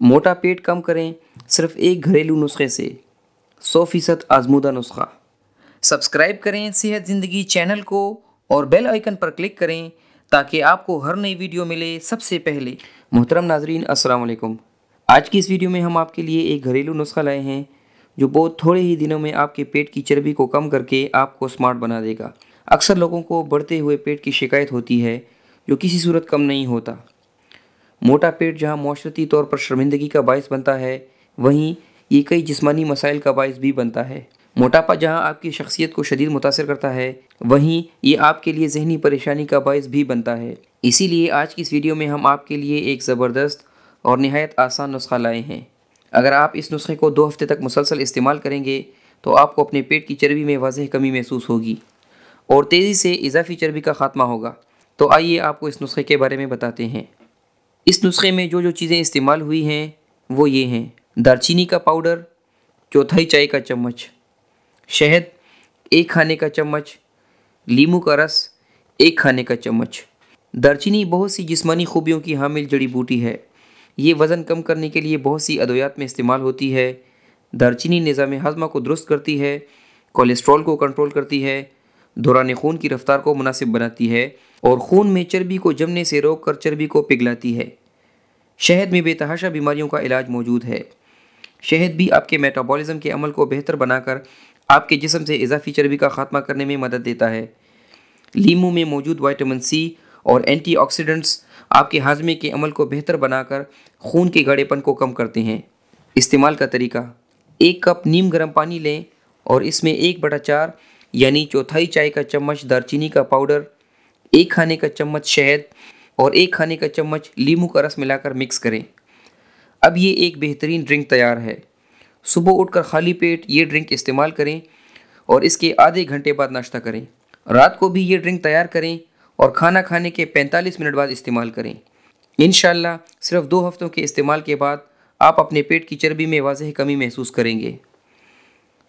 मोटा पेट कम करें सिर्फ एक घरेलू नुस्खे से। 100% आजमूदा नुस्खा। सब्सक्राइब करें सेहत ज़िंदगी चैनल को और बेल आइकन पर क्लिक करें ताकि आपको हर नई वीडियो मिले सबसे पहले। मोहतरम नाजरीन, अस्सलाम वालेकुम। आज की इस वीडियो में हम आपके लिए एक घरेलू नुस्खा लाए हैं जो बहुत थोड़े ही दिनों में आपके पेट की चर्बी को कम करके आपको स्मार्ट बना देगा। अक्सर लोगों को बढ़ते हुए पेट की शिकायत होती है जो किसी सूरत कम नहीं होता। मोटा पेट जहां माशरती तौर पर शर्मिंदगी का बायस बनता है, वहीं ये कई जिस्मानी मसाइल का बायस भी बनता है। मोटापा जहां आपकी शख्सियत को शदीद मुतासर करता है, वहीं ये आपके लिए ज़हनी परेशानी का बायस भी बनता है। इसीलिए आज की इस वीडियो में हम आपके लिए एक ज़बरदस्त और निहायत आसान नुस्खा लाए हैं। अगर आप इस नुस्खे को 2 हफ्ते तक मुसलसल इस्तेमाल करेंगे तो आपको अपने पेट की चर्बी में वाज़ेह कमी महसूस होगी और तेज़ी से इजाफी चर्बी का खात्मा होगा। तो आइए आपको इस नुस्खे के बारे में बताते हैं। इस नुस्खे में जो चीज़ें इस्तेमाल हुई हैं वो ये हैं: दालचीनी का पाउडर 1/4 चाय का चम्मच, शहद 1 खाने का चम्मच, लीमू का रस 1 खाने का चम्मच। दालचीनी बहुत सी जिस्मानी खूबियों की हामिल जड़ी बूटी है। ये वज़न कम करने के लिए बहुत सी अदवियात में इस्तेमाल होती है। दालचीनी निज़ाम हज़्म को दुरुस्त करती है, कोलेस्ट्रॉल को कंट्रोल करती है, दौरान खून की रफ्तार को मुनासिब बनाती है और खून में चर्बी को जमने से रोक कर चर्बी को पिघलाती है। शहद में बेतहाशा बीमारियों का इलाज मौजूद है। शहद भी आपके मेटाबॉलिज्म के अमल को बेहतर बनाकर आपके जिस्म से इजाफी चर्बी का खात्मा करने में मदद देता है। लीमू में मौजूद विटामिन सी और एंटीऑक्सीडेंट्स आपके हाजमे के अमल को बेहतर बनाकर खून के गाढ़ेपन को कम करते हैं। इस्तेमाल का तरीका: 1 कप नीम गर्म पानी लें और इसमें 1/4 यानी 1/4 चाय का चम्मच दालचीनी का पाउडर, 1 खाने का चम्मच शहद और 1 खाने का चम्मच लीमू का रस मिलाकर मिक्स करें। अब ये एक बेहतरीन ड्रिंक तैयार है। सुबह उठकर खाली पेट ये ड्रिंक इस्तेमाल करें और इसके आधे घंटे बाद नाश्ता करें। रात को भी ये ड्रिंक तैयार करें और खाना खाने के 45 मिनट बाद इस्तेमाल करें। इंशाअल्लाह सिर्फ 2 हफ्तों के इस्तेमाल के बाद आप अपने पेट की चर्बी में वाज़ेह कमी महसूस करेंगे।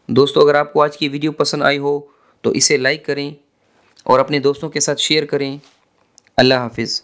दोस्तों, अगर आपको आज की वीडियो पसंद आई हो तो इसे लाइक करें और अपने दोस्तों के साथ शेयर करें। अल्लाह हाफिज़।